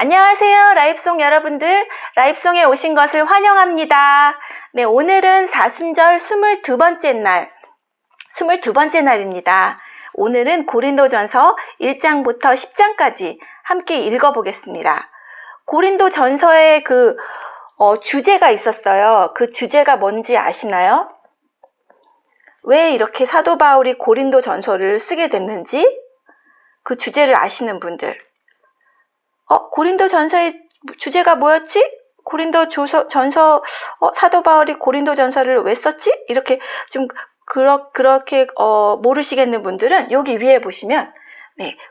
안녕하세요, 라입송 여러분들. 라입송에 오신 것을 환영합니다. 네, 오늘은 사순절 22번째 날, 22번째 날입니다. 오늘은 고린도전서 1장부터 10장까지 함께 읽어보겠습니다. 고린도전서에 주제가 있었어요. 그 주제가 뭔지 아시나요? 왜 이렇게 사도 바울이 고린도전서를 쓰게 됐는지 그 주제를 아시는 분들. 고린도전서의 주제가 뭐였지? 고린도전서 사도 바울이 고린도전서를 왜 썼지? 이렇게 좀 그렇게 모르시겠는 분들은 여기 위에 보시면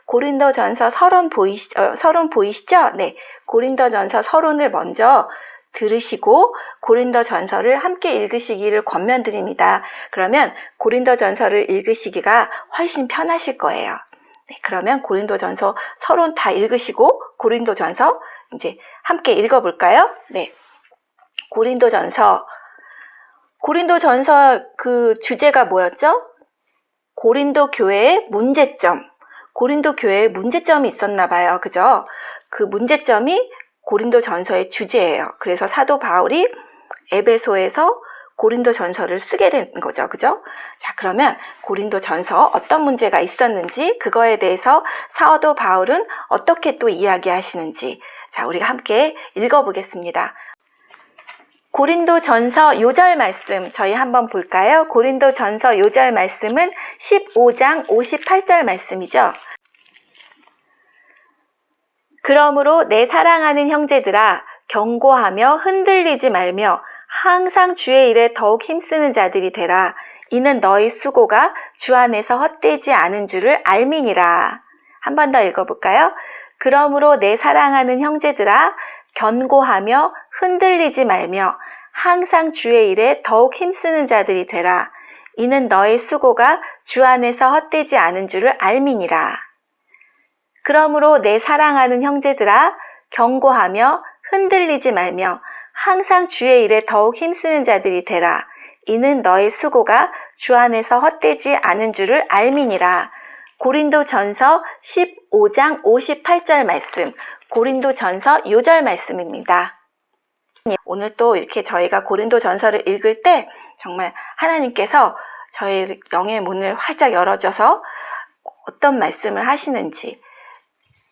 고린도전서 서론 보이시죠? 네, 고린도전서 서론을 먼저 들으시고 고린도전서를 함께 읽으시기를 권면드립니다. 그러면 고린도전서를 읽으시기가 훨씬 편하실 거예요. 네, 그러면 고린도전서 서론 다 읽으시고 고린도전서 이제 함께 읽어볼까요? 네, 고린도전서 그 주제가 뭐였죠? 고린도 교회의 문제점. 고린도 교회에 문제점이 있었나 봐요. 그죠? 그 문제점이 고린도전서의 주제예요. 그래서 사도 바울이 에베소에서 고린도전서를 쓰게 된 거죠. 그죠? 자, 그러면 고린도전서 어떤 문제가 있었는지 그거에 대해서 사도 바울은 어떻게 또 이야기하시는지 자, 우리가 함께 읽어보겠습니다. 고린도전서 요절 말씀 저희 한번 볼까요? 고린도전서 요절 말씀은 15장 58절 말씀이죠. 그러므로 내 사랑하는 형제들아 경고하며 흔들리지 말며 항상 주의 일에 더욱 힘쓰는 자들이 되라. 이는 너희 수고가 주 안에서 헛되지 않은 줄을 알미니라. 한 번 더 읽어볼까요? 그러므로 내 사랑하는 형제들아 견고하며 흔들리지 말며 항상 주의 일에 더욱 힘쓰는 자들이 되라. 이는 너희 수고가 주 안에서 헛되지 않은 줄을 알미니라. 그러므로 내 사랑하는 형제들아 경고하며 흔들리지 말며 항상 주의 일에 더욱 힘쓰는 자들이 되라. 이는 너의 수고가 주 안에서 헛되지 않은 줄을 알미니라. 고린도전서 15장 58절 말씀, 고린도전서 요절 말씀입니다. 오늘 또 이렇게 저희가 고린도전서를 읽을 때 정말 하나님께서 저희 영의 문을 활짝 열어줘서 어떤 말씀을 하시는지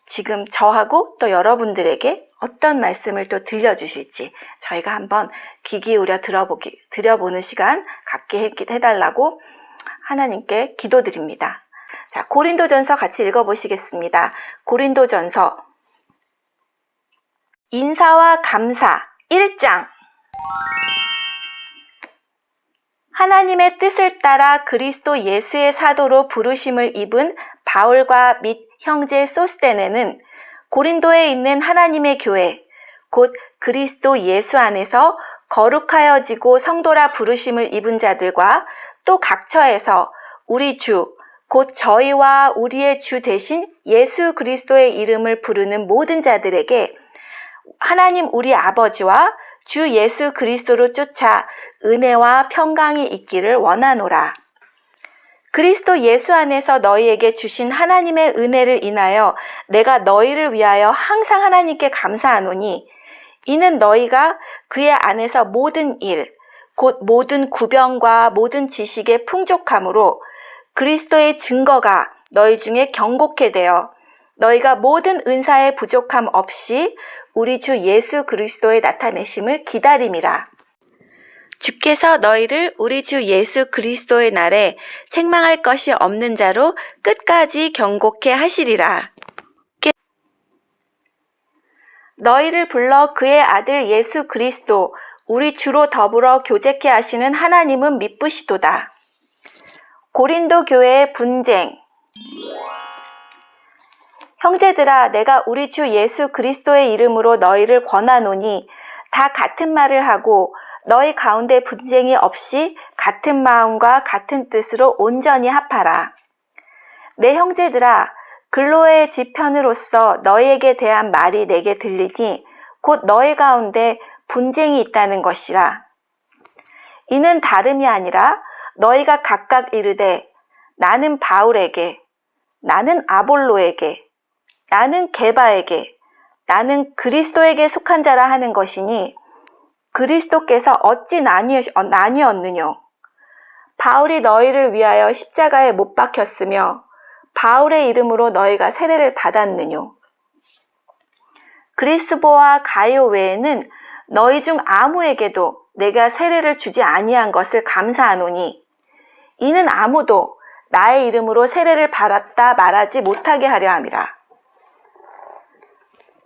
지금 저하고 또 여러분들에게 어떤 말씀을 또 들려주실지 저희가 한번 귀 기울여 들어보는 시간 갖게 해달라고 하나님께 기도드립니다. 자, 고린도전서 같이 읽어보시겠습니다. 고린도전서 인사와 감사 1장 하나님의 뜻을 따라 그리스도 예수의 사도로 부르심을 입은 바울과 및 형제 소스데네는 고린도에 있는 하나님의 교회, 곧 그리스도 예수 안에서 거룩하여지고 성도라 부르심을 입은 자들과 또 각처에서 우리 주, 곧 저희와 우리의 주 대신 예수 그리스도의 이름을 부르는 모든 자들에게 하나님 우리 아버지와 주 예수 그리스도로 쫓아 은혜와 평강이 있기를 원하노라. 그리스도 예수 안에서 너희에게 주신 하나님의 은혜를 인하여 내가 너희를 위하여 항상 하나님께 감사하노니 이는 너희가 그의 안에서 모든 일, 곧 모든 구병과 모든 지식의 풍족함으로 그리스도의 증거가 너희 중에 경곡해 되어 너희가 모든 은사의 부족함 없이 우리 주 예수 그리스도의 나타내심을 기다림이라. 주께서 너희를 우리 주 예수 그리스도의 날에 책망할 것이 없는 자로 끝까지 경고케 하시리라. 너희를 불러 그의 아들 예수 그리스도 우리 주로 더불어 교제케 하시는 하나님은 미쁘시도다. 고린도 교회의 분쟁. 형제들아 내가 우리 주 예수 그리스도의 이름으로 너희를 권하노니 다 같은 말을 하고 너희 가운데 분쟁이 없이 같은 마음과 같은 뜻으로 온전히 합하라. 내 형제들아 글로의 지편으로서 너희에게 대한 말이 내게 들리니 곧 너희 가운데 분쟁이 있다는 것이라. 이는 다름이 아니라 너희가 각각 이르되 나는 바울에게, 나는 아볼로에게, 나는 게바에게, 나는 그리스도에게 속한 자라 하는 것이니 그리스도께서 어찌 나뉘었느뇨? 바울이 너희를 위하여 십자가에 못 박혔으며 바울의 이름으로 너희가 세례를 받았느뇨? 그리스보와 가요 외에는 너희 중 아무에게도 내가 세례를 주지 아니한 것을 감사하노니 이는 아무도 나의 이름으로 세례를 받았다 말하지 못하게 하려 함이라.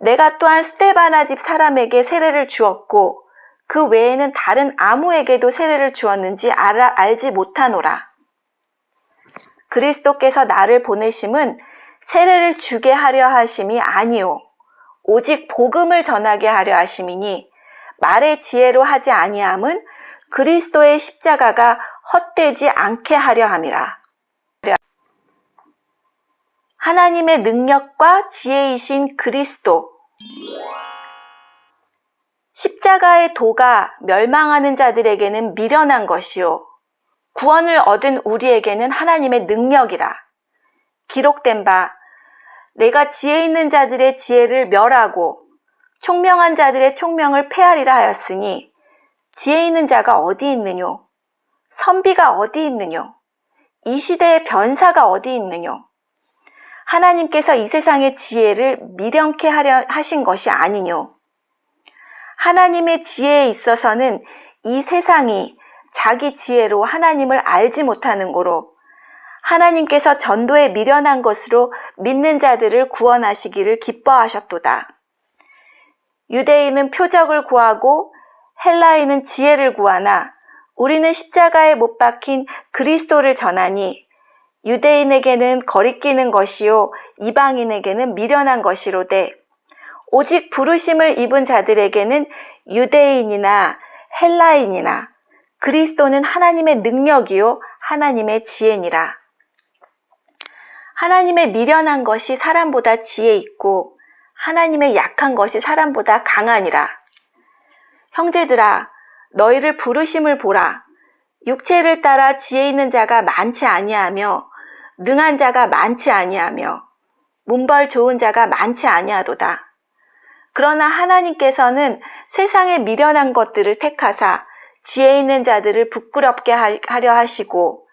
내가 또한 스데바나 집 사람에게 세례를 주었고 그 외에는 다른 아무에게도 세례를 주었는지 알지 못하노라. 그리스도께서 나를 보내심은 세례를 주게 하려 하심이 아니요 오직 복음을 전하게 하려 하심이니 말의 지혜로 하지 아니함은 그리스도의 십자가가 헛되지 않게 하려 함이라. 하나님의 능력과 지혜이신 그리스도. 십자가의 도가 멸망하는 자들에게는 미련한 것이요 구원을 얻은 우리에게는 하나님의 능력이라. 기록된 바 내가 지혜 있는 자들의 지혜를 멸하고 총명한 자들의 총명을 폐하리라 하였으니 지혜 있는 자가 어디 있느뇨? 선비가 어디 있느뇨? 이 시대의 변사가 어디 있느뇨? 하나님께서 이 세상의 지혜를 미련케 하려 하신 것이 아니뇨? 하나님의 지혜에 있어서는 이 세상이 자기 지혜로 하나님을 알지 못하는 고로 하나님께서 전도에 미련한 것으로 믿는 자들을 구원하시기를 기뻐하셨도다. 유대인은 표적을 구하고 헬라인은 지혜를 구하나 우리는 십자가에 못 박힌 그리스도를 전하니 유대인에게는 거리끼는 것이요 이방인에게는 미련한 것이로되 오직 부르심을 입은 자들에게는 유대인이나 헬라인이나 그리스도는 하나님의 능력이요 하나님의 지혜니라. 하나님의 미련한 것이 사람보다 지혜 있고 하나님의 약한 것이 사람보다 강하니라. 형제들아 너희를 부르심을 보라. 육체를 따라 지혜 있는 자가 많지 아니하며 능한 자가 많지 아니하며 문벌 좋은 자가 많지 아니하도다. 그러나 하나님께서는 세상의 미련한 것들을 택하사 지혜 있는 자들을 부끄럽게 하려 하시고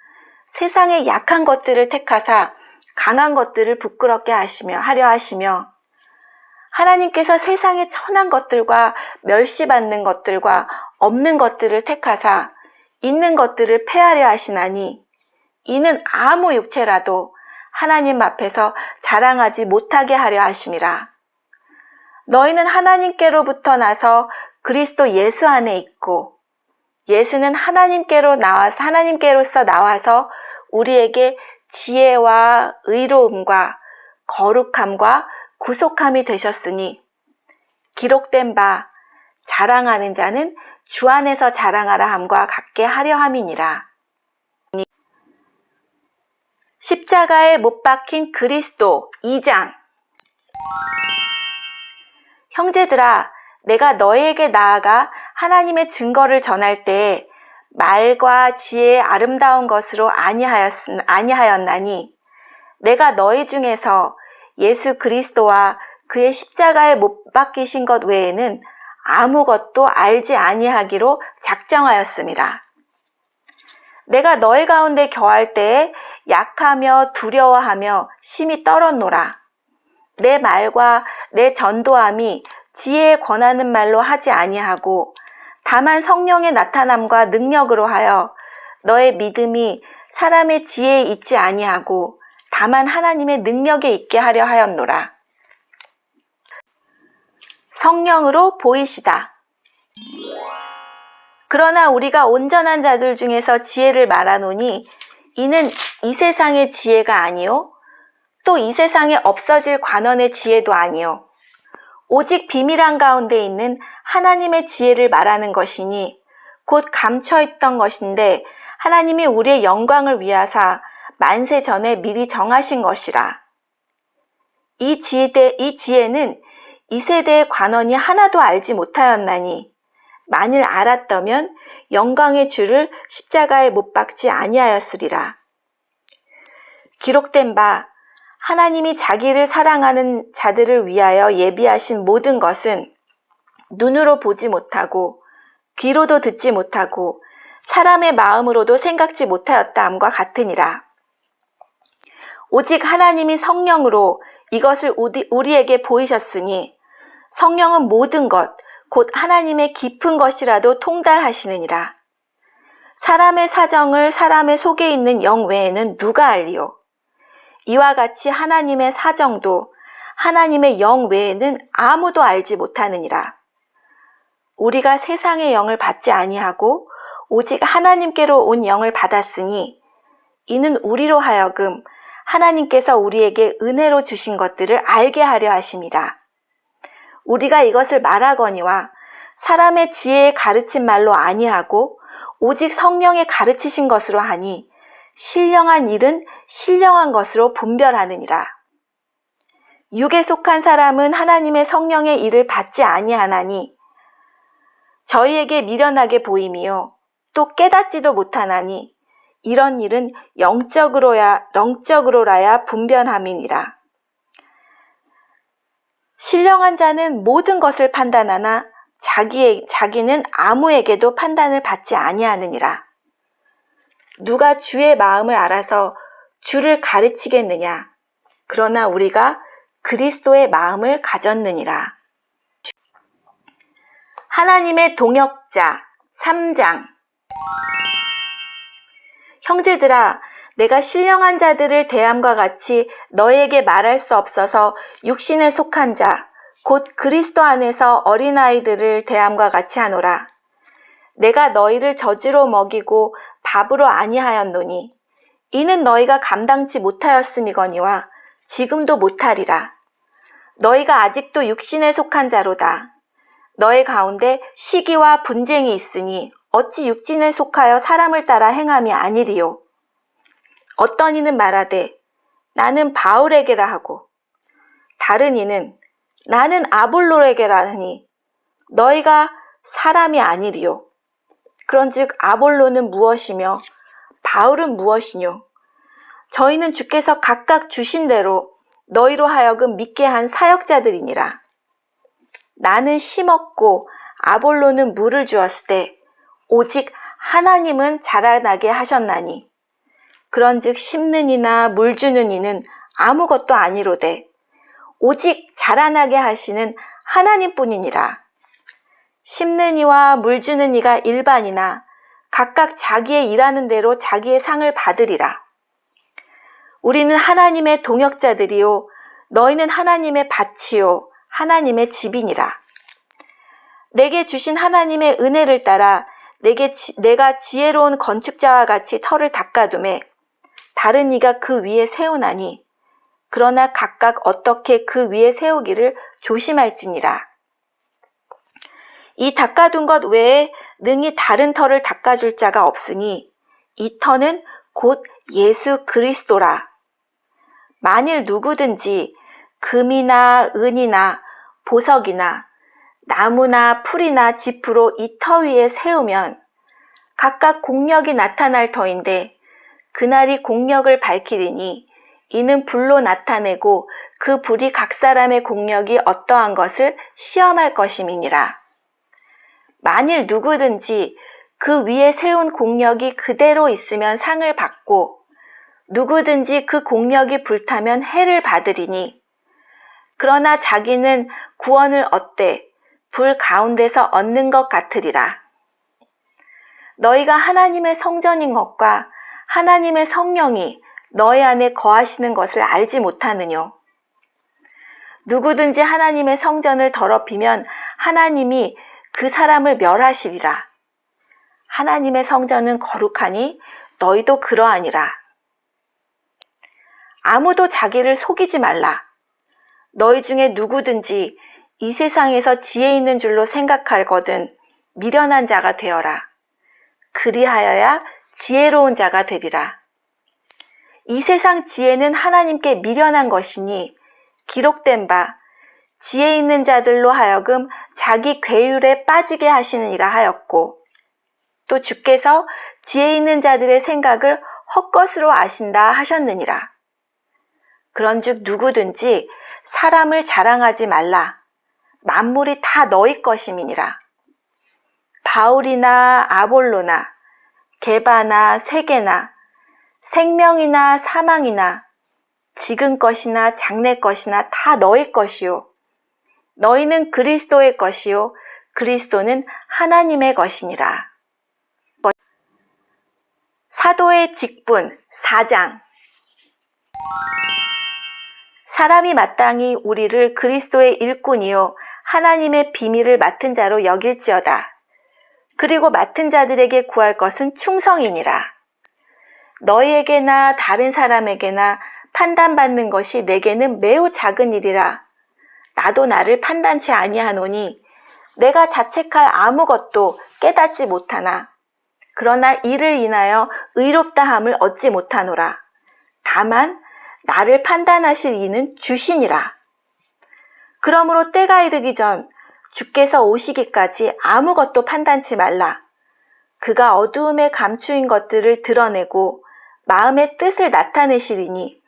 세상의 약한 것들을 택하사 강한 것들을 부끄럽게 하려 하시며 하나님께서 세상의 천한 것들과 멸시받는 것들과 없는 것들을 택하사 있는 것들을 폐하려 하시나니 이는 아무 육체라도 하나님 앞에서 자랑하지 못하게 하려 하심이라. 너희는 하나님께로부터 나서 그리스도 예수 안에 있고 예수는 하나님께로서 나와서 우리에게 지혜와 의로움과 거룩함과 구속함이 되셨으니 기록된 바 자랑하는 자는 주 안에서 자랑하라 함과 같게 하려 함이니라. 십자가에 못 박힌 그리스도 2장. 형제들아 내가 너희에게 나아가 하나님의 증거를 전할 때에 말과 지혜의 아름다운 것으로 아니하였나니 내가 너희 중에서 예수 그리스도와 그의 십자가에 못 박히신 것 외에는 아무것도 알지 아니하기로 작정하였음이라. 내가 너희 가운데 거할 때에 약하며 두려워하며 심히 떨었노라. 내 말과 내 전도함이 지혜에 권하는 말로 하지 아니하고 다만 성령의 나타남과 능력으로 하여 너의 믿음이 사람의 지혜에 있지 아니하고 다만 하나님의 능력에 있게 하려 하였노라. 성령으로 보이시다. 그러나 우리가 온전한 자들 중에서 지혜를 말하노니 이는 이 세상의 지혜가 아니요 또 이 세상에 없어질 관원의 지혜도 아니요 오직 비밀한 가운데 있는 하나님의 지혜를 말하는 것이니 곧 감춰있던 것인데 하나님이 우리의 영광을 위하사 만세 전에 미리 정하신 것이라. 이 지혜는 이 세대의 관원이 하나도 알지 못하였나니 만일 알았다면 영광의 주를 십자가에 못 박지 아니하였으리라. 기록된 바 하나님이 자기를 사랑하는 자들을 위하여 예비하신 모든 것은 눈으로 보지 못하고 귀로도 듣지 못하고 사람의 마음으로도 생각지 못하였다함과 같으니라. 오직 하나님이 성령으로 이것을 우리에게 보이셨으니 성령은 모든 것, 곧 하나님의 깊은 것이라도 통달하시느니라. 사람의 사정을 사람의 속에 있는 영 외에는 누가 알리요? 이와 같이 하나님의 사정도 하나님의 영 외에는 아무도 알지 못하느니라. 우리가 세상의 영을 받지 아니하고 오직 하나님께로 온 영을 받았으니 이는 우리로 하여금 하나님께서 우리에게 은혜로 주신 것들을 알게 하려 하심이라. 우리가 이것을 말하거니와 사람의 지혜의 가르친 말로 아니하고 오직 성령의 가르치신 것으로 하니 신령한 일은 신령한 것으로 분별하느니라. 육에 속한 사람은 하나님의 성령의 일을 받지 아니하나니 저희에게 미련하게 보임이요 또 깨닫지도 못하나니 이런 일은 영적으로라야 분별함이니라. 신령한 자는 모든 것을 판단하나 자기는 아무에게도 판단을 받지 아니하느니라. 누가 주의 마음을 알아서 주를 가르치겠느냐? 그러나 우리가 그리스도의 마음을 가졌느니라. 하나님의 동역자 3장. 형제들아, 내가 신령한 자들을 대함과 같이 너희에게 말할 수 없어서 육신에 속한 자, 곧 그리스도 안에서 어린아이들을 대함과 같이 하노라. 내가 너희를 젖으로 먹이고 밥으로 아니하였노니 이는 너희가 감당치 못하였음이거니와 지금도 못하리라. 너희가 아직도 육신에 속한 자로다. 너희 가운데 시기와 분쟁이 있으니 어찌 육신에 속하여 사람을 따라 행함이 아니리요. 어떤 이는 말하되 나는 바울에게라 하고 다른 이는 나는 아볼로에게라 하니 너희가 사람이 아니리요. 그런즉 아볼로는 무엇이며 바울은 무엇이뇨? 저희는 주께서 각각 주신 대로 너희로 하여금 믿게 한 사역자들이니라. 나는 심었고 아볼로는 물을 주었을 때 오직 하나님은 자라나게 하셨나니 그런즉 심는 이나 물 주는 이는 아무것도 아니로되 오직 자라나게 하시는 하나님뿐이니라. 심는 이와 물 주는 이가 일반이나 각각 자기의 일하는 대로 자기의 상을 받으리라. 우리는 하나님의 동역자들이요 너희는 하나님의 밭이요 하나님의 집이니라. 내게 주신 하나님의 은혜를 따라 내가 지혜로운 건축자와 같이 터를 닦아두매 다른 이가 그 위에 세우나니 그러나 각각 어떻게 그 위에 세우기를 조심할지니라. 이 닦아둔 것 외에 능히 다른 터를 닦아줄 자가 없으니 이 터는 곧 예수 그리스도라. 만일 누구든지 금이나 은이나 보석이나 나무나 풀이나 짚으로 이 터 위에 세우면 각각 공력이 나타날 터인데 그날이 공력을 밝히리니 이는 불로 나타내고 그 불이 각 사람의 공력이 어떠한 것을 시험할 것임이니라. 만일 누구든지 그 위에 세운 공력이 그대로 있으면 상을 받고 누구든지 그 공력이 불타면 해를 받으리니 그러나 자기는 구원을 얻되 불 가운데서 얻는 것 같으리라. 너희가 하나님의 성전인 것과 하나님의 성령이 너희 안에 거하시는 것을 알지 못하느뇨. 누구든지 하나님의 성전을 더럽히면 하나님이 그 사람을 멸하시리라. 하나님의 성전은 거룩하니 너희도 그러하니라. 아무도 자기를 속이지 말라. 너희 중에 누구든지 이 세상에서 지혜 있는 줄로 생각하거든 미련한 자가 되어라. 그리하여야 지혜로운 자가 되리라. 이 세상 지혜는 하나님께 미련한 것이니 기록된 바 지혜 있는 자들로 하여금 자기 괴율에 빠지게 하시느니라 하였고 또 주께서 지혜 있는 자들의 생각을 헛것으로 아신다 하셨느니라. 그런즉 누구든지 사람을 자랑하지 말라. 만물이 다 너희 것임이니라. 바울이나 아볼로나 게바나 세게나 생명이나 사망이나 지금 것이나 장래 것이나 다 너희 것이요. 너희는 그리스도의 것이요. 그리스도는 하나님의 것이니라. 사도의 직분 4장. 사람이 마땅히 우리를 그리스도의 일꾼이요 하나님의 비밀을 맡은 자로 여길지어다. 그리고 맡은 자들에게 구할 것은 충성이니라. 너희에게나 다른 사람에게나 판단받는 것이 내게는 매우 작은 일이라. 나도 나를 판단치 아니하노니 내가 자책할 아무것도 깨닫지 못하나 그러나 이를 인하여 의롭다함을 얻지 못하노라. 다만 나를 판단하실 이는 주시니라. 그러므로 때가 이르기 전 주께서 오시기까지 아무것도 판단치 말라. 그가 어두움에 감추인 것들을 드러내고 마음의 뜻을 나타내시리니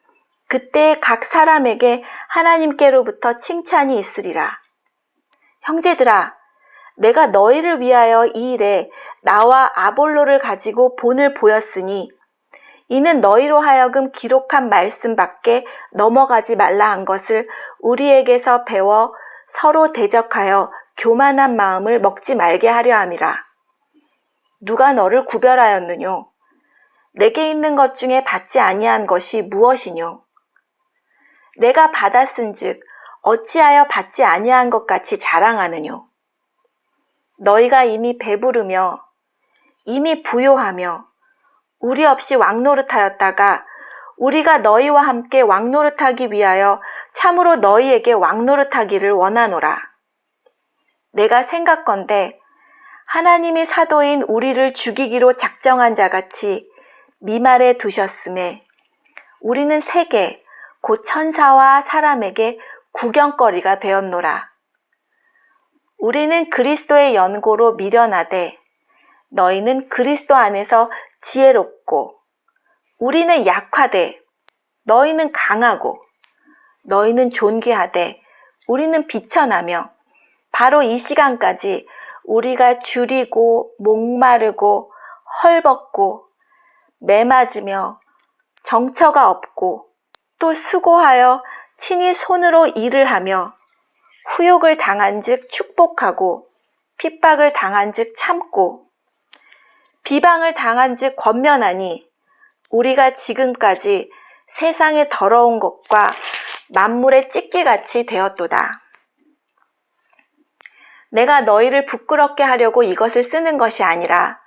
그때 각 사람에게 하나님께로부터 칭찬이 있으리라. 형제들아, 내가 너희를 위하여 이 일에 나와 아볼로를 가지고 본을 보였으니 이는 너희로 하여금 기록한 말씀 밖에 넘어가지 말라 한 것을 우리에게서 배워 서로 대적하여 교만한 마음을 먹지 말게 하려 함이라. 누가 너를 구별하였느뇨? 내게 있는 것 중에 받지 아니한 것이 무엇이뇨? 내가 받았은즉 어찌하여 받지 아니한 것 같이 자랑하느뇨? 너희가 이미 배부르며 이미 부요하며 우리 없이 왕노릇하였다가 우리가 너희와 함께 왕노릇하기 위하여 참으로 너희에게 왕노릇하기를 원하노라. 내가 생각건대 하나님이 사도인 우리를 죽이기로 작정한 자같이 미말에 두셨음에 우리는 세계 곧 천사와 사람에게 구경거리가 되었노라. 우리는 그리스도의 연고로 미련하되 너희는 그리스도 안에서 지혜롭고 우리는 약하되 너희는 강하고 너희는 존귀하되 우리는 비천하며 바로 이 시간까지 우리가 줄이고 목마르고 헐벗고 매맞으며 정처가 없고 또 수고하여 친히 손으로 일을 하며 후욕을 당한즉 축복하고 핍박을 당한즉 참고 비방을 당한즉 권면하니 우리가 지금까지 세상의 더러운 것과 만물의 찢기같이 되었도다. 내가 너희를 부끄럽게 하려고 이것을 쓰는 것이 아니라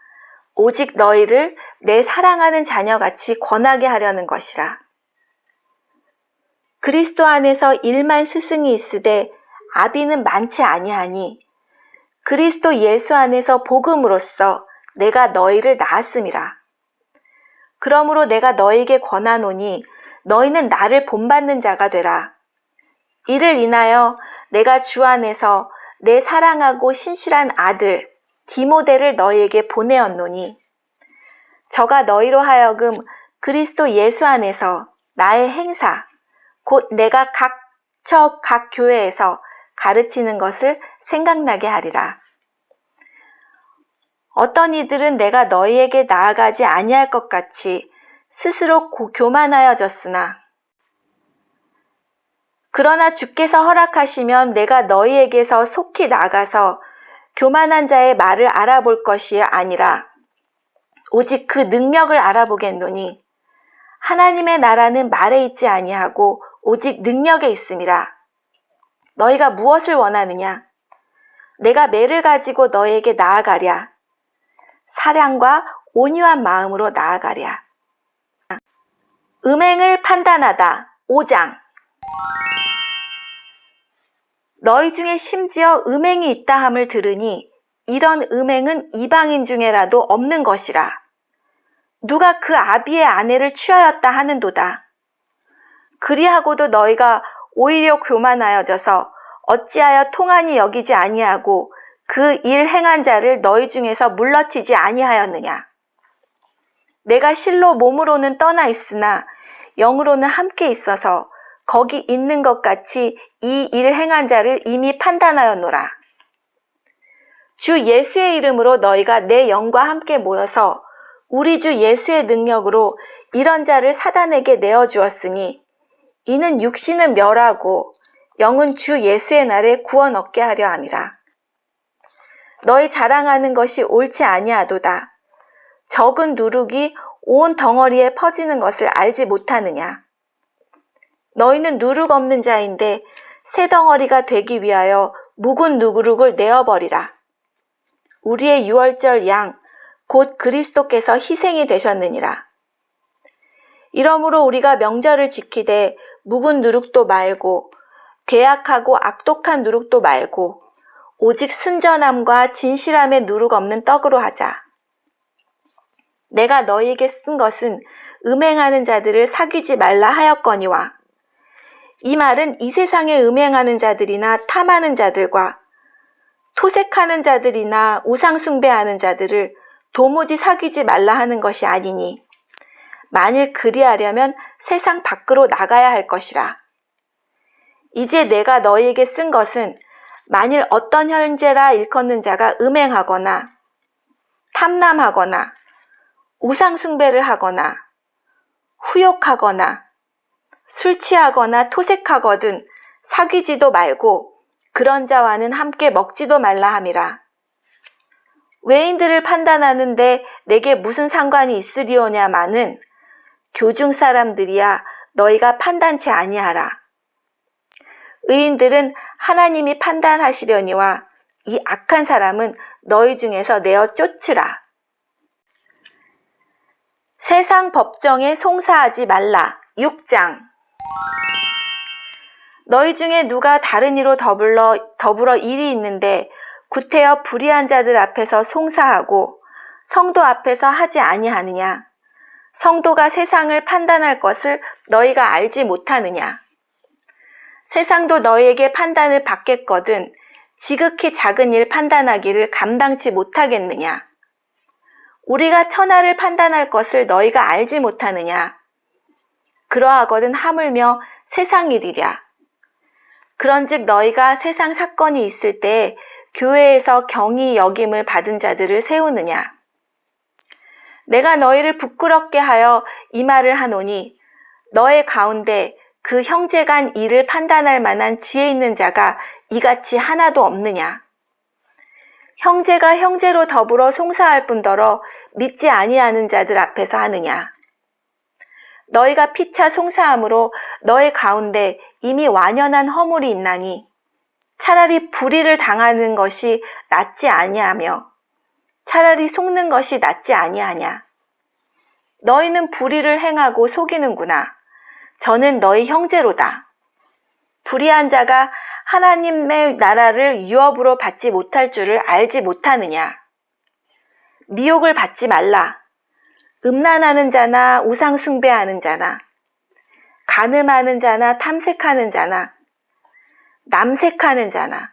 오직 너희를 내 사랑하는 자녀같이 권하게 하려는 것이라. 그리스도 안에서 일만 스승이 있으되 아비는 많지 아니하니 그리스도 예수 안에서 복음으로써 내가 너희를 낳았음이라. 그러므로 내가 너희에게 권하노니 너희는 나를 본받는 자가 되라. 이를 인하여 내가 주 안에서 내 사랑하고 신실한 아들 디모데를 너희에게 보내었노니 저가 너희로 하여금 그리스도 예수 안에서 나의 행사 곧 내가 각 교회에서 가르치는 것을 생각나게 하리라. 어떤 이들은 내가 너희에게 나아가지 아니할 것 같이 스스로 교만하여졌으나 그러나 주께서 허락하시면 내가 너희에게서 속히 나가서 교만한 자의 말을 알아볼 것이 아니라 오직 그 능력을 알아보겠노니 하나님의 나라는 말에 있지 아니하고 오직 능력에 있음이라. 너희가 무엇을 원하느냐? 내가 매를 가지고 너희에게 나아가랴. 사랑과 온유한 마음으로 나아가랴. 음행을 판단하다 5장. 너희 중에 심지어 음행이 있다 함을 들으니 이런 음행은 이방인 중에라도 없는 것이라. 누가 그 아비의 아내를 취하였다 하는도다. 그리하고도 너희가 오히려 교만하여져서 어찌하여 통한이 여기지 아니하고 그 일 행한 자를 너희 중에서 물러치지 아니하였느냐. 내가 실로 몸으로는 떠나 있으나 영으로는 함께 있어서 거기 있는 것 같이 이 일 행한 자를 이미 판단하였노라. 주 예수의 이름으로 너희가 내 영과 함께 모여서 우리 주 예수의 능력으로 이런 자를 사단에게 내어주었으니 이는 육신은 멸하고 영은 주 예수의 날에 구원 얻게 하려 함이라. 너희 자랑하는 것이 옳지 아니하도다. 적은 누룩이 온 덩어리에 퍼지는 것을 알지 못하느냐. 너희는 누룩 없는 자인데 새 덩어리가 되기 위하여 묵은 누룩을 내어버리라. 우리의 유월절 양 곧 그리스도께서 희생이 되셨느니라. 이러므로 우리가 명절을 지키되 묵은 누룩도 말고 괴악하고 악독한 누룩도 말고 오직 순전함과 진실함의 누룩 없는 떡으로 하자. 내가 너희에게 쓴 것은 음행하는 자들을 사귀지 말라 하였거니와 이 말은 이 세상에 음행하는 자들이나 탐하는 자들과 토색하는 자들이나 우상숭배하는 자들을 도무지 사귀지 말라 하는 것이 아니니 만일 그리하려면 세상 밖으로 나가야 할 것이라. 이제 내가 너희에게 쓴 것은 만일 어떤 형제라 일컫는 자가 음행하거나 탐남하거나 우상숭배를 하거나 후욕하거나 술 취하거나 토색하거든 사귀지도 말고 그런 자와는 함께 먹지도 말라 함이라. 외인들을 판단하는데 내게 무슨 상관이 있으리오냐마는 교중 사람들이야 너희가 판단치 아니하라. 의인들은 하나님이 판단하시려니와 이 악한 사람은 너희 중에서 내어 쫓으라. 세상 법정에 송사하지 말라. 6장. 너희 중에 누가 다른 이로 더불어 일이 있는데 구태여 불의한 자들 앞에서 송사하고 성도 앞에서 하지 아니하느냐. 성도가 세상을 판단할 것을 너희가 알지 못하느냐. 세상도 너희에게 판단을 받겠거든 지극히 작은 일 판단하기를 감당치 못하겠느냐. 우리가 천하를 판단할 것을 너희가 알지 못하느냐. 그러하거든 하물며 세상 일이랴. 그런즉 너희가 세상 사건이 있을 때 교회에서 경히 여김을 받은 자들을 세우느냐. 내가 너희를 부끄럽게 하여 이 말을 하노니 너의 가운데 그 형제 간 일을 판단할 만한 지혜 있는 자가 이같이 하나도 없느냐. 형제가 형제로 더불어 송사할 뿐더러 믿지 아니하는 자들 앞에서 하느냐. 너희가 피차 송사함으로 너희 가운데 이미 완연한 허물이 있나니 차라리 불의를 당하는 것이 낫지 아니하며 차라리 속는 것이 낫지 아니하냐. 너희는 불의를 행하고 속이는구나. 저는 너희 형제로다. 불의한 자가 하나님의 나라를 유업으로 받지 못할 줄을 알지 못하느냐. 미혹을 받지 말라. 음란하는 자나 우상 숭배하는 자나 간음하는 자나 탐색하는 자나 남색하는 자나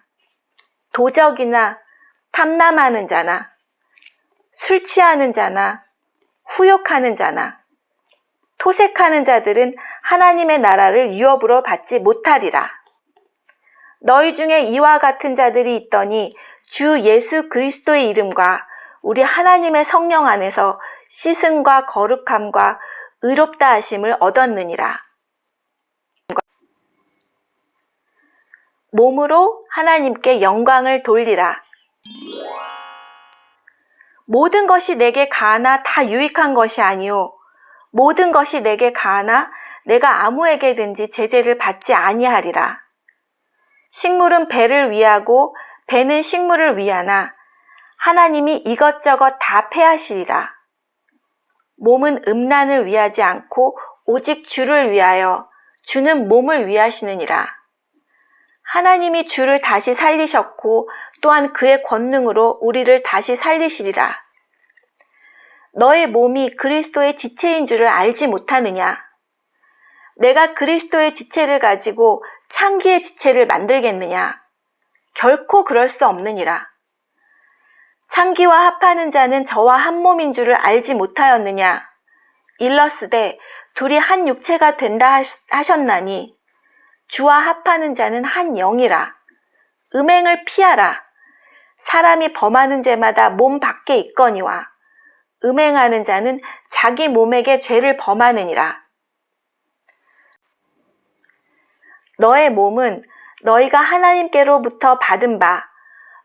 도적이나 탐남하는 자나 술 취하는 자나 후욕하는 자나 토색하는 자들은 하나님의 나라를 유업으로 받지 못하리라. 너희 중에 이와 같은 자들이 있더니 주 예수 그리스도의 이름과 우리 하나님의 성령 안에서 씻음과 거룩함과 의롭다 하심을 얻었느니라. 몸으로 하나님께 영광을 돌리라. 모든 것이 내게 가하나 다 유익한 것이 아니요 모든 것이 내게 가하나 내가 아무에게든지 제재를 받지 아니하리라. 식물은 배를 위하고 배는 식물을 위하나 하나님이 이것저것 다 패하시리라. 몸은 음란을 위하지 않고 오직 주를 위하여 주는 몸을 위하시느니라. 하나님이 주를 다시 살리셨고 또한 그의 권능으로 우리를 다시 살리시리라. 너의 몸이 그리스도의 지체인 줄을 알지 못하느냐? 내가 그리스도의 지체를 가지고 창기의 지체를 만들겠느냐? 결코 그럴 수 없느니라. 창기와 합하는 자는 저와 한 몸인 줄을 알지 못하였느냐? 일러스되 둘이 한 육체가 된다 하셨나니 주와 합하는 자는 한 영이라. 음행을 피하라. 사람이 범하는 죄마다 몸 밖에 있거니와 음행하는 자는 자기 몸에게 죄를 범하느니라. 너의 몸은 너희가 하나님께로부터 받은 바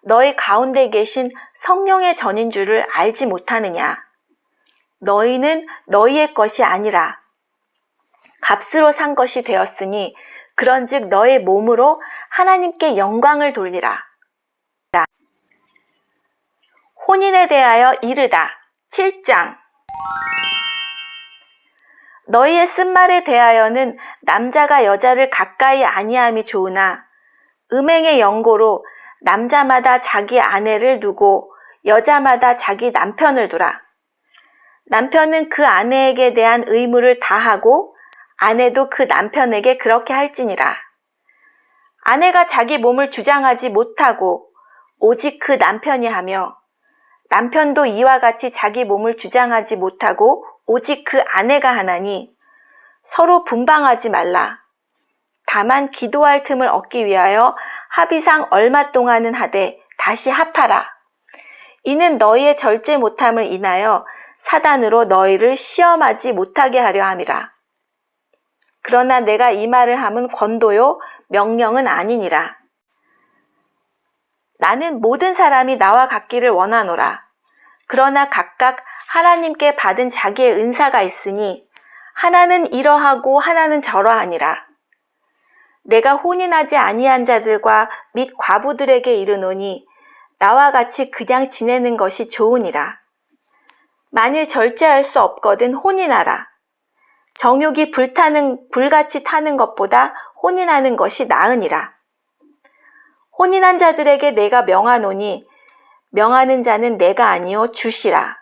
너희 가운데 계신 성령의 전인 줄을 알지 못하느냐. 너희는 너희의 것이 아니라 값으로 산 것이 되었으니 그런즉 너의 몸으로 하나님께 영광을 돌리라. 혼인에 대하여 이르다. 7장. 너희의 쓴말에 대하여는 남자가 여자를 가까이 아니함이 좋으나 음행의 연고로 남자마다 자기 아내를 두고 여자마다 자기 남편을 두라. 남편은 그 아내에게 대한 의무를 다하고 아내도 그 남편에게 그렇게 할지니라. 아내가 자기 몸을 주장하지 못하고 오직 그 남편이 하며 남편도 이와 같이 자기 몸을 주장하지 못하고 오직 그 아내가 하나니 서로 분방하지 말라. 다만 기도할 틈을 얻기 위하여 합의상 얼마 동안은 하되 다시 합하라. 이는 너희의 절제 못함을 인하여 사단으로 너희를 시험하지 못하게 하려 함이라. 그러나 내가 이 말을 함은 권도요 명령은 아니니라. 나는 모든 사람이 나와 같기를 원하노라. 그러나 각각 하나님께 받은 자기의 은사가 있으니 하나는 이러하고 하나는 저러하니라. 내가 혼인하지 아니한 자들과 및 과부들에게 이르노니 나와 같이 그냥 지내는 것이 좋으니라. 만일 절제할 수 없거든 혼인하라. 정욕이 불같이 타는 것보다 혼인하는 것이 나으니라. 혼인한 자들에게 내가 명하노니 명하는 자는 내가 아니요 주시라.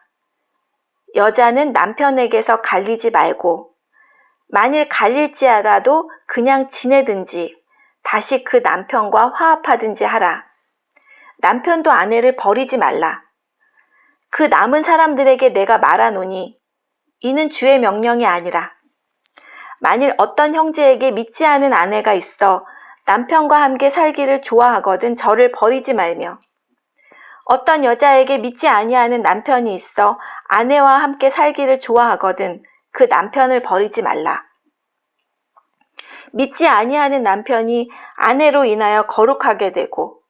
여자는 남편에게서 갈리지 말고 만일 갈릴지라도 그냥 지내든지 다시 그 남편과 화합하든지 하라. 남편도 아내를 버리지 말라. 그 남은 사람들에게 내가 말하노니 이는 주의 명령이 아니라 만일 어떤 형제에게 믿지 않은 아내가 있어 남편과 함께 살기를 좋아하거든 저를 버리지 말며 어떤 여자에게 믿지 아니하는 남편이 있어 아내와 함께 살기를 좋아하거든 그 남편을 버리지 말라. 믿지 아니하는 남편이 아내로 인하여 거룩하게 되고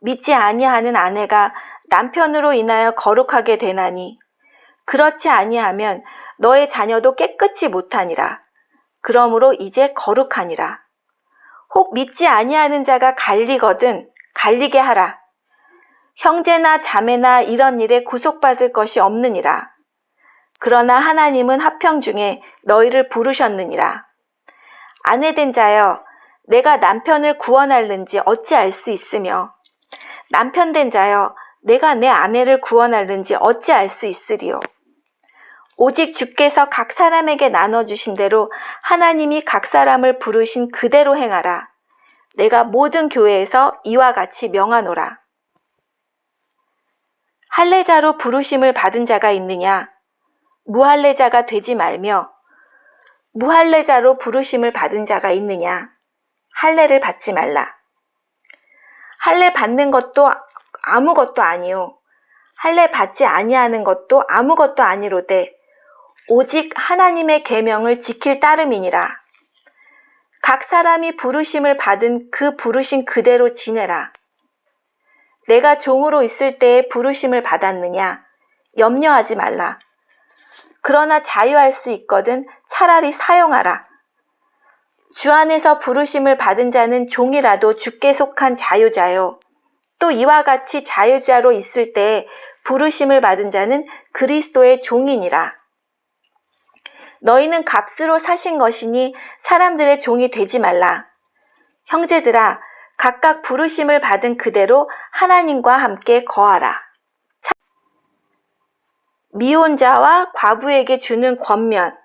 믿지 아니하는 아내가 남편으로 인하여 거룩하게 되나니 그렇지 아니하면 너의 자녀도 깨끗이 못하니라. 그러므로 이제 거룩하니라. 혹 믿지 아니하는 자가 갈리거든 갈리게 하라. 형제나 자매나 이런 일에 구속받을 것이 없느니라. 그러나 하나님은 화평 중에 너희를 부르셨느니라. 아내된 자여, 내가 남편을 구원할는지 어찌 알 수 있으며 남편된 자여, 내가 내 아내를 구원할는지 어찌 알 수 있으리요. 오직 주께서 각 사람에게 나눠주신 대로 하나님이 각 사람을 부르신 그대로 행하라. 내가 모든 교회에서 이와 같이 명하노라. 할례자로 부르심을 받은 자가 있느냐? 무할례자가 되지 말며 무할례자로 부르심을 받은 자가 있느냐? 할례를 받지 말라. 할례 받는 것도 아무것도 아니요 할례 받지 아니하는 것도 아무것도 아니로되 오직 하나님의 계명을 지킬 따름이니라. 각 사람이 부르심을 받은 그 부르심 그대로 지내라. 내가 종으로 있을 때에 부르심을 받았느냐? 염려하지 말라. 그러나 자유할 수 있거든 차라리 사용하라. 주 안에서 부르심을 받은 자는 종이라도 주께 속한 자유자요. 또 이와 같이 자유자로 있을 때에 부르심을 받은 자는 그리스도의 종이니라. 너희는 값으로 사신 것이니 사람들의 종이 되지 말라. 형제들아, 각각 부르심을 받은 그대로 하나님과 함께 거하라. 미혼자와 과부에게 주는 권면.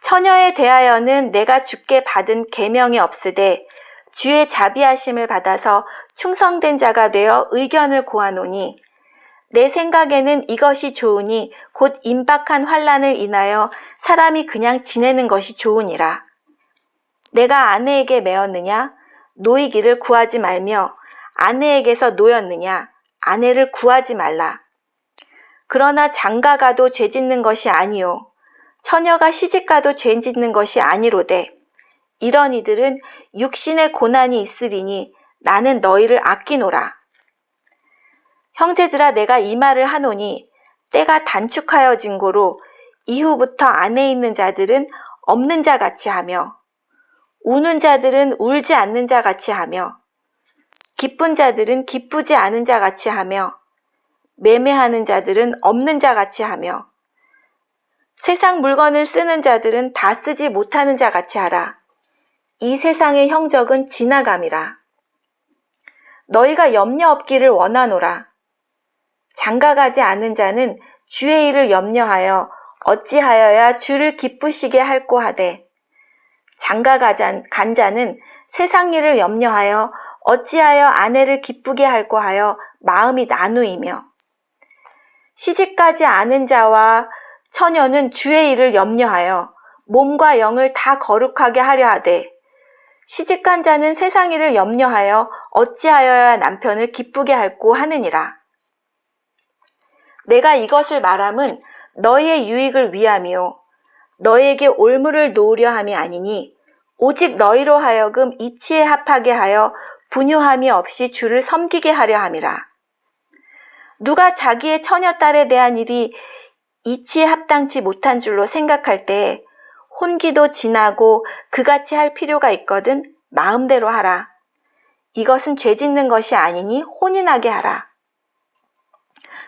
처녀에 대하여는 내가 주께 받은 계명이 없으되 주의 자비하심을 받아서 충성된 자가 되어 의견을 고하노니 내 생각에는 이것이 좋으니 곧 임박한 환난을 인하여 사람이 그냥 지내는 것이 좋으니라. 내가 아내에게 매었느냐? 노이기를 구하지 말며 아내에게서 노였느냐? 아내를 구하지 말라. 그러나 장가가도 죄짓는 것이 아니요 처녀가 시집가도 죄짓는 것이 아니로되 이런 이들은 육신의 고난이 있으리니 나는 너희를 아끼노라. 형제들아 내가 이 말을 하노니 때가 단축하여진 고로 이후부터 안에 있는 자들은 없는 자 같이 하며 우는 자들은 울지 않는 자 같이 하며 기쁜 자들은 기쁘지 않은 자 같이 하며 매매하는 자들은 없는 자 같이 하며 세상 물건을 쓰는 자들은 다 쓰지 못하는 자 같이 하라. 이 세상의 형적은 지나감이라. 너희가 염려 없기를 원하노라. 장가가지 않은 자는 주의 일을 염려하여 어찌하여야 주를 기쁘시게 할꼬 하되 장가간 자는 세상 일을 염려하여 어찌하여 아내를 기쁘게 할꼬 하여 마음이 나누이며 시집가지 않은 자와 처녀는 주의 일을 염려하여 몸과 영을 다 거룩하게 하려 하되 시집간 자는 세상 일을 염려하여 어찌하여야 남편을 기쁘게 할꼬 하느니라. 내가 이것을 말함은 너희의 유익을 위함이요 너희에게 올무를 놓으려 함이 아니니 오직 너희로 하여금 이치에 합하게 하여 분효함이 없이 주를 섬기게 하려 함이라. 누가 자기의 처녀딸에 대한 일이 이치에 합당치 못한 줄로 생각할 때 혼기도 지나고 그같이 할 필요가 있거든 마음대로 하라. 이것은 죄짓는 것이 아니니 혼인하게 하라.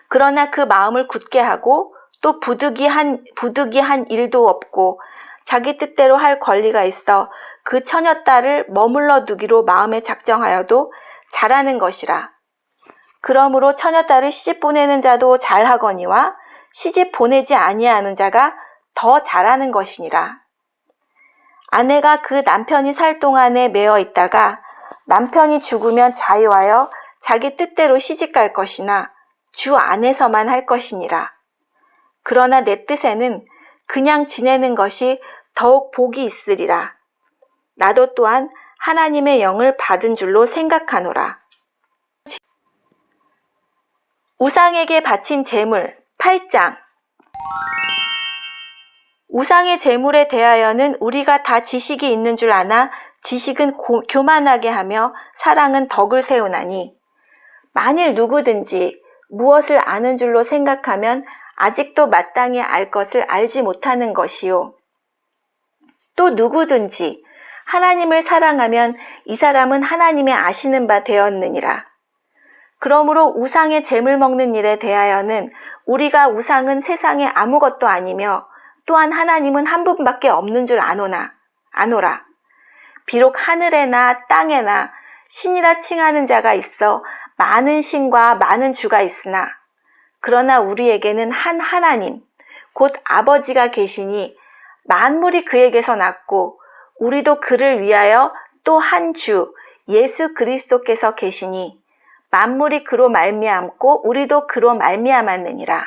그러나 그 마음을 굳게 하고 또 부득이한 일도 없고 자기 뜻대로 할 권리가 있어 그 처녀딸을 머물러 두기로 마음에 작정하여도 잘하는 것이라. 그러므로 처녀딸을 시집 보내는 자도 잘하거니와 시집 보내지 아니하는 자가 더 잘하는 것이니라. 아내가 그 남편이 살 동안에 매어 있다가 남편이 죽으면 자유하여 자기 뜻대로 시집갈 것이나 주 안에서만 할 것이니라. 그러나 내 뜻에는 그냥 지내는 것이 더욱 복이 있으리라. 나도 또한 하나님의 영을 받은 줄로 생각하노라. 우상에게 바친 제물 8장. 우상의 제물에 대하여는 우리가 다 지식이 있는 줄 아나 지식은 교만하게 하며 사랑은 덕을 세우나니 만일 누구든지 무엇을 아는 줄로 생각하면 아직도 마땅히 알 것을 알지 못하는 것이요. 또 누구든지 하나님을 사랑하면 이 사람은 하나님의 아시는 바 되었느니라. 그러므로 우상의 제물 먹는 일에 대하여는 우리가 우상은 세상에 아무것도 아니며 또한 하나님은 한 분밖에 없는 줄 아노라. 비록 하늘에나 땅에나 신이라 칭하는 자가 있어 많은 신과 많은 주가 있으나 그러나 우리에게는 한 하나님 곧 아버지가 계시니 만물이 그에게서 났고 우리도 그를 위하여 또 한 주 예수 그리스도께서 계시니 만물이 그로 말미암고 우리도 그로 말미암았느니라.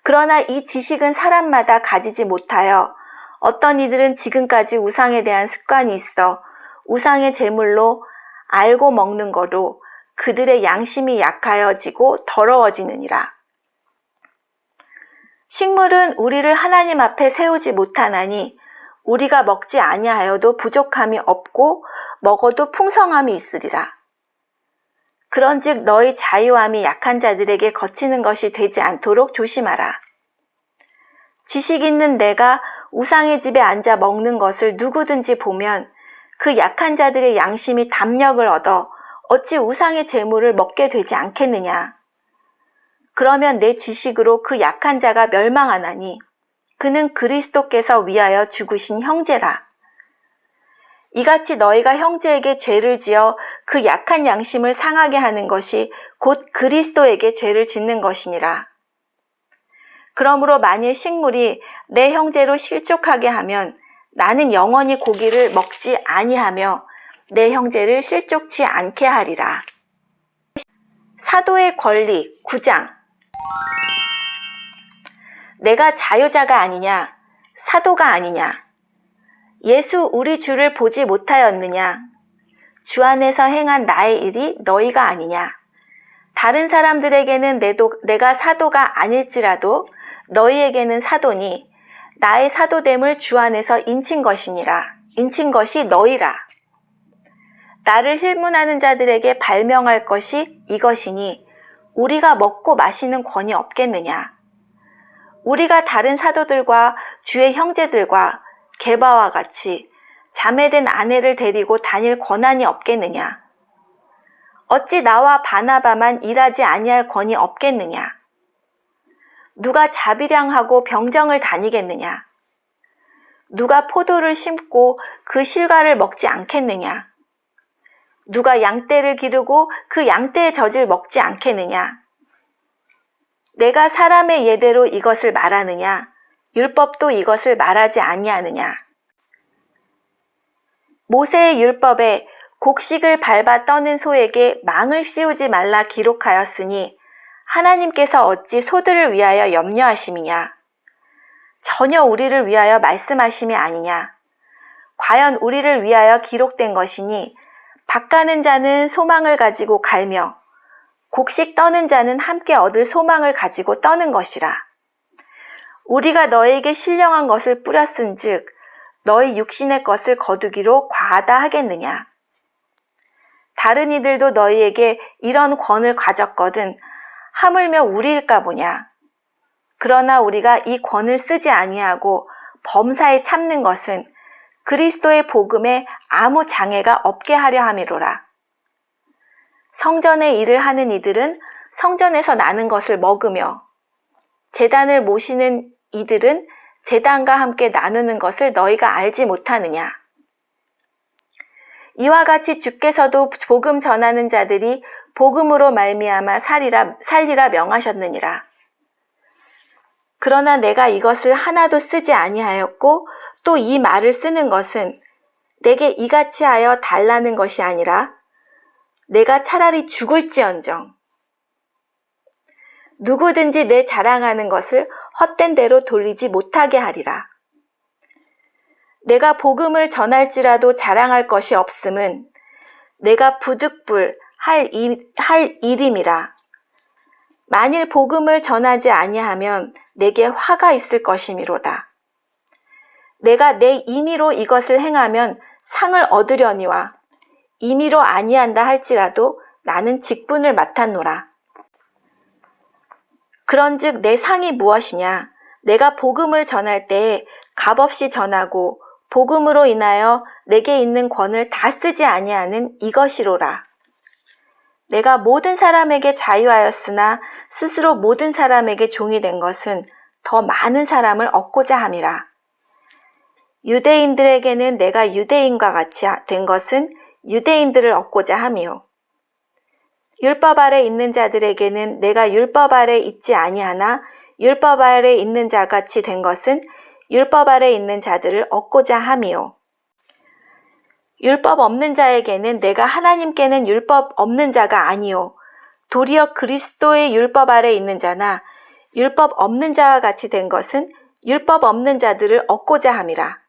그러나 이 지식은 사람마다 가지지 못하여 어떤 이들은 지금까지 우상에 대한 습관이 있어 우상의 제물로 알고 먹는 거로 그들의 양심이 약하여지고 더러워지느니라. 식물은 우리를 하나님 앞에 세우지 못하나니 우리가 먹지 아니하여도 부족함이 없고 먹어도 풍성함이 있으리라. 그런즉 너희 자유함이 약한 자들에게 거치는 것이 되지 않도록 조심하라. 지식 있는 내가 우상의 집에 앉아 먹는 것을 누구든지 보면 그 약한 자들의 양심이 담력을 얻어 어찌 우상의 제물을 먹게 되지 않겠느냐. 그러면 내 지식으로 그 약한 자가 멸망하나니 그는 그리스도께서 위하여 죽으신 형제라. 이같이 너희가 형제에게 죄를 지어 그 약한 양심을 상하게 하는 것이 곧 그리스도에게 죄를 짓는 것이니라. 그러므로 만일 식물이 내 형제로 실족하게 하면 나는 영원히 고기를 먹지 아니하며 내 형제를 실족치 않게 하리라. 사도의 권리 9장. 내가 자유자가 아니냐, 사도가 아니냐. 예수 우리 주를 보지 못하였느냐? 주 안에서 행한 나의 일이 너희가 아니냐? 다른 사람들에게는 내가 사도가 아닐지라도 너희에게는 사도니 나의 사도됨을 주 안에서 인친 것이니라. 인친 것이 너희라. 나를 힐문하는 자들에게 발명할 것이 이것이니 우리가 먹고 마시는 권이 없겠느냐? 우리가 다른 사도들과 주의 형제들과 게바와 같이 자매된 아내를 데리고 다닐 권한이 없겠느냐? 어찌 나와 바나바만 일하지 아니할 권이 없겠느냐? 누가 자비량하고 병정을 다니겠느냐? 누가 포도를 심고 그 실과를 먹지 않겠느냐? 누가 양떼를 기르고 그 양떼의 젖을 먹지 않겠느냐? 내가 사람의 예대로 이것을 말하느냐? 율법도 이것을 말하지 아니하느냐? 모세의 율법에 곡식을 밟아 떠는 소에게 망을 씌우지 말라 기록하였으니 하나님께서 어찌 소들을 위하여 염려하심이냐? 전혀 우리를 위하여 말씀하심이 아니냐? 과연 우리를 위하여 기록된 것이니 밭가는 자는 소망을 가지고 갈며 곡식 떠는 자는 함께 얻을 소망을 가지고 떠는 것이라. 우리가 너에게 신령한 것을 뿌렸은즉 너희 육신의 것을 거두기로 과하다 하겠느냐? 다른 이들도 너희에게 이런 권을 가졌거든 하물며 우리일까 보냐? 그러나 우리가 이 권을 쓰지 아니하고 범사에 참는 것은 그리스도의 복음에 아무 장애가 없게 하려 함이로라. 성전의 일을 하는 이들은 성전에서 나는 것을 먹으며 제단을 모시는 이들은 제단과 함께 나누는 것을 너희가 알지 못하느냐? 이와 같이 주께서도 복음 전하는 자들이 복음으로 말미암아 살리라 명하셨느니라. 그러나 내가 이것을 하나도 쓰지 아니하였고 또 이 말을 쓰는 것은 내게 이같이 하여 달라는 것이 아니라 내가 차라리 죽을지언정 누구든지 내 자랑하는 것을 헛된 대로 돌리지 못하게 하리라. 내가 복음을 전할지라도 자랑할 것이 없음은 내가 부득불 할 일임이라. 만일 복음을 전하지 아니하면 내게 화가 있을 것이미로다. 내가 내 임의로 이것을 행하면 상을 얻으려니와 임의로 아니한다 할지라도 나는 직분을 맡았노라. 그런즉 내 상이 무엇이냐? 내가 복음을 전할 때에 값없이 전하고 복음으로 인하여 내게 있는 권을 다 쓰지 아니하는 이것이로라. 내가 모든 사람에게 자유하였으나 스스로 모든 사람에게 종이 된 것은 더 많은 사람을 얻고자 함이라. 유대인들에게는 내가 유대인과 같이 된 것은 유대인들을 얻고자 함이요. 율법 아래 있는 자들에게는 내가 율법 아래 있지 아니하나 율법 아래 있는 자같이 된 것은 율법 아래 있는 자들을 얻고자 함이요. 율법 없는 자에게는 내가 하나님께는 율법 없는 자가 아니요 도리어 그리스도의 율법 아래 있는 자나 율법 없는 자와 같이 된 것은 율법 없는 자들을 얻고자 함이라.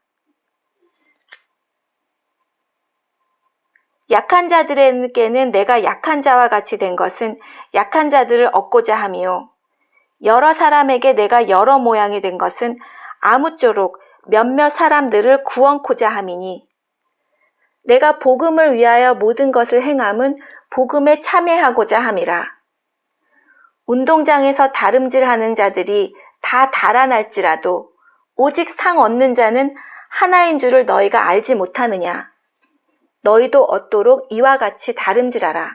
약한 자들에게는 내가 약한 자와 같이 된 것은 약한 자들을 얻고자 함이요 여러 사람에게 내가 여러 모양이 된 것은 아무쪼록 몇몇 사람들을 구원코자 함이니 내가 복음을 위하여 모든 것을 행함은 복음에 참여하고자 함이라. 운동장에서 다름질하는 자들이 다 달아날지라도 오직 상 얻는 자는 하나인 줄을 너희가 알지 못하느냐? 너희도 얻도록 이와 같이 다름질하라.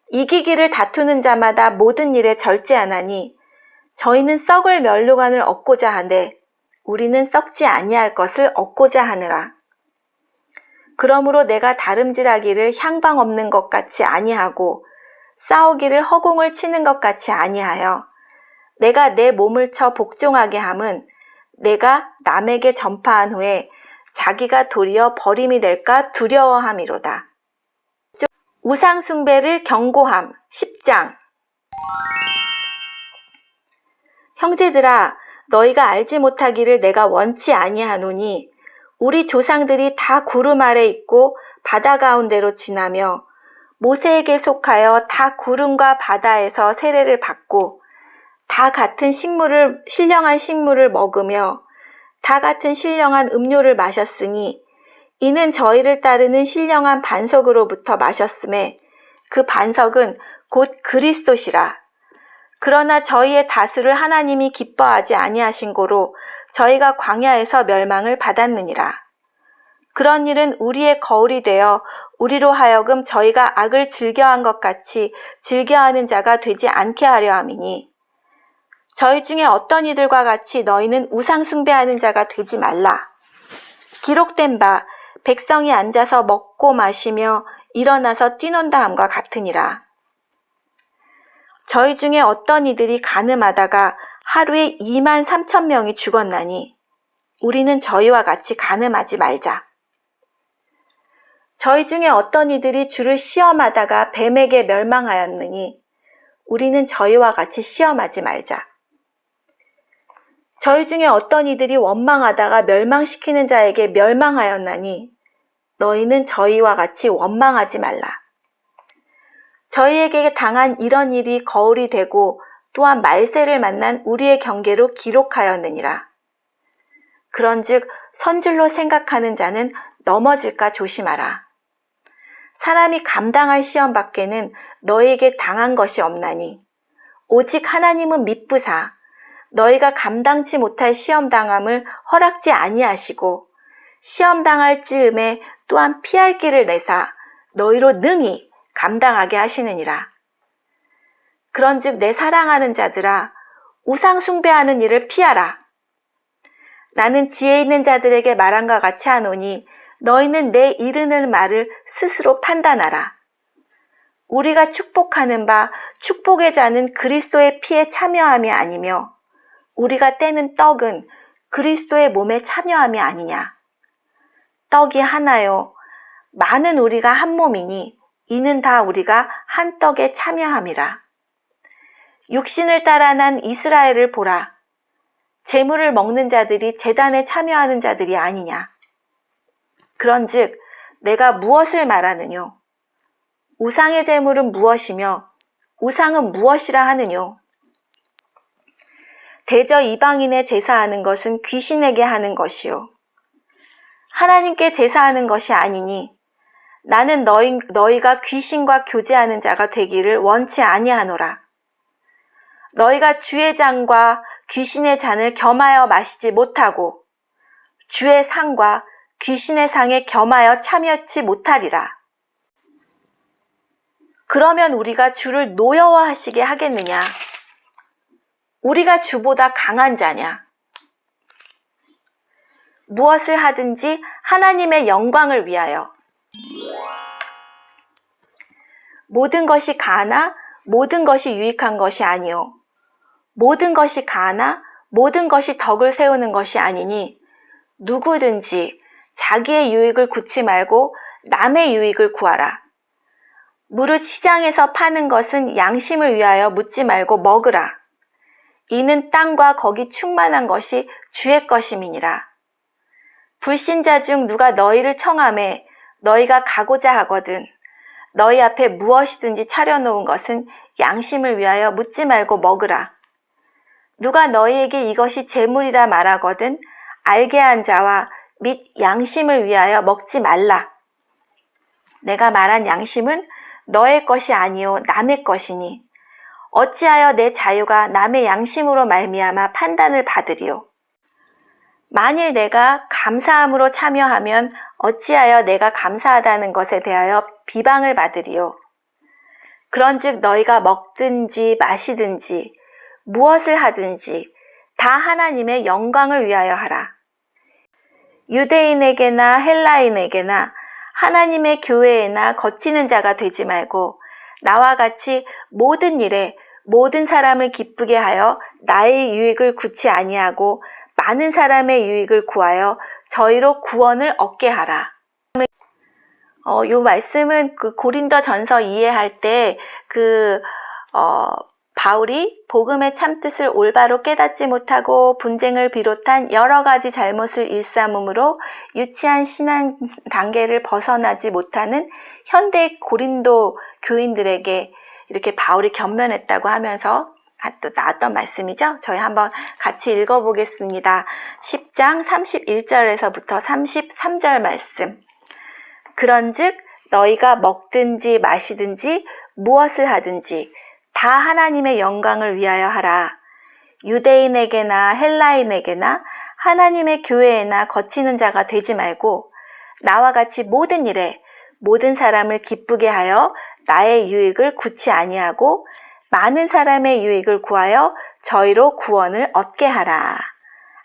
이기기를 다투는 자마다 모든 일에 절제하나니 저희는 썩을 멸류관을 얻고자 하되 우리는 썩지 아니할 것을 얻고자 하느라. 그러므로 내가 다름질하기를 향방 없는 것 같이 아니하고 싸우기를 허공을 치는 것 같이 아니하여 내가 내 몸을 쳐 복종하게 함은 내가 남에게 전파한 후에 자기가 도리어 버림이 될까 두려워함이로다. 우상 숭배를 경고함 10장. 형제들아 너희가 알지 못하기를 내가 원치 아니하노니 우리 조상들이 다 구름 아래 있고 바다 가운데로 지나며 모세에게 속하여 다 구름과 바다에서 세례를 받고 다 같은 신령한 식물을 먹으며 다 같은 신령한 음료를 마셨으니 이는 저희를 따르는 신령한 반석으로부터 마셨음에 그 반석은 곧 그리스도시라. 그러나 저희의 다수를 하나님이 기뻐하지 아니하신 고로 저희가 광야에서 멸망을 받았느니라. 그런 일은 우리의 거울이 되어 우리로 하여금 저희가 악을 즐겨한 것 같이 즐겨하는 자가 되지 않게 하려 함이니 저희 중에 어떤 이들과 같이 너희는 우상 숭배하는 자가 되지 말라. 기록된 바 백성이 앉아서 먹고 마시며 일어나서 뛰논다 함과 같으니라. 저희 중에 어떤 이들이 간음하다가 하루에 23,000명이 죽었나니 우리는 저희와 같이 간음하지 말자. 저희 중에 어떤 이들이 주를 시험하다가 뱀에게 멸망하였느니 우리는 저희와 같이 시험하지 말자. 저희 중에 어떤 이들이 원망하다가 멸망시키는 자에게 멸망하였나니 너희는 저희와 같이 원망하지 말라. 저희에게 당한 이런 일이 거울이 되고 또한 말세를 만난 우리의 경계로 기록하였느니라. 그런즉 선줄로 생각하는 자는 넘어질까 조심하라. 사람이 감당할 시험 밖에는 너희에게 당한 것이 없나니 오직 하나님은 미쁘사 너희가 감당치 못할 시험 당함을 허락지 아니하시고 시험 당할 즈음에 또한 피할 길을 내사 너희로 능히 감당하게 하시느니라. 그런즉 내 사랑하는 자들아 우상 숭배하는 일을 피하라. 나는 지혜 있는 자들에게 말한과 같이 하노니 너희는 내 이르는 말을 스스로 판단하라. 우리가 축복하는 바 축복의 자는 그리스도의 피에 참여함이 아니며 우리가 떼는 떡은 그리스도의 몸에 참여함이 아니냐. 떡이 하나요 많은 우리가 한 몸이니 이는 다 우리가 한 떡에 참여함이라. 육신을 따라 난 이스라엘을 보라. 제물을 먹는 자들이 제단에 참여하는 자들이 아니냐. 그런즉 내가 무엇을 말하느뇨? 우상의 제물은 무엇이며 우상은 무엇이라 하느뇨? 대저 이방인의 제사하는 것은 귀신에게 하는 것이요 하나님께 제사하는 것이 아니니 나는 너희가 귀신과 교제하는 자가 되기를 원치 아니하노라. 너희가 주의 잔과 귀신의 잔을 겸하여 마시지 못하고 주의 상과 귀신의 상에 겸하여 참여치 못하리라. 그러면 우리가 주를 노여워하시게 하겠느냐? 우리가 주보다 강한 자냐? 무엇을 하든지 하나님의 영광을 위하여. 모든 것이 가나 모든 것이 유익한 것이 아니요 모든 것이 가나 모든 것이 덕을 세우는 것이 아니니 누구든지 자기의 유익을 구치 말고 남의 유익을 구하라. 무릇 시장에서 파는 것은 양심을 위하여 묻지 말고 먹으라. 이는 땅과 거기 충만한 것이 주의 것임이니라. 불신자 중 누가 너희를 청하매 너희가 가고자 하거든 너희 앞에 무엇이든지 차려놓은 것은 양심을 위하여 묻지 말고 먹으라. 누가 너희에게 이것이 재물이라 말하거든 알게 한 자와 및 양심을 위하여 먹지 말라. 내가 말한 양심은 너의 것이 아니요 남의 것이니 어찌하여 내 자유가 남의 양심으로 말미암아 판단을 받으리요. 만일 내가 감사함으로 참여하면 어찌하여 내가 감사하다는 것에 대하여 비방을 받으리요. 그런즉 너희가 먹든지 마시든지 무엇을 하든지 다 하나님의 영광을 위하여 하라. 유대인에게나 헬라인에게나 하나님의 교회에나 거치는 자가 되지 말고 나와 같이 모든 일에 모든 사람을 기쁘게 하여 나의 유익을 구치 아니하고 많은 사람의 유익을 구하여 저희로 구원을 얻게 하라. 요 말씀은 그 고린도 전서 이해할 때 바울이 복음의 참뜻을 올바로 깨닫지 못하고 분쟁을 비롯한 여러 가지 잘못을 일삼음으로 유치한 신앙 단계를 벗어나지 못하는 현대 고린도 교인들에게 이렇게 바울이 견면했다고 하면서 또 나왔던 말씀이죠. 저희 한번 같이 읽어보겠습니다. 10장 31절에서부터 33절 말씀. 그런즉 너희가 먹든지 마시든지 무엇을 하든지 다 하나님의 영광을 위하여 하라. 유대인에게나 헬라인에게나 하나님의 교회에나 거치는 자가 되지 말고 나와 같이 모든 일에 모든 사람을 기쁘게 하여 나의 유익을 구치 아니하고 많은 사람의 유익을 구하여 저희로 구원을 얻게 하라.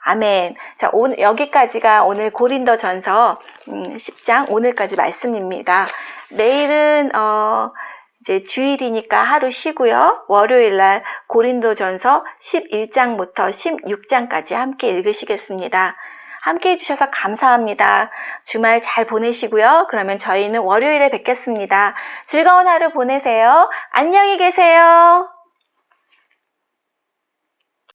아멘. 자, 오늘 여기까지가 오늘 고린도전서 10장 오늘까지 말씀입니다. 내일은 이제 주일이니까 하루 쉬고요. 월요일 날 고린도전서 11장부터 16장까지 함께 읽으시겠습니다. 함께 해주셔서 감사합니다. 주말 잘 보내시고요. 그러면 저희는 월요일에 뵙겠습니다. 즐거운 하루 보내세요. 안녕히 계세요.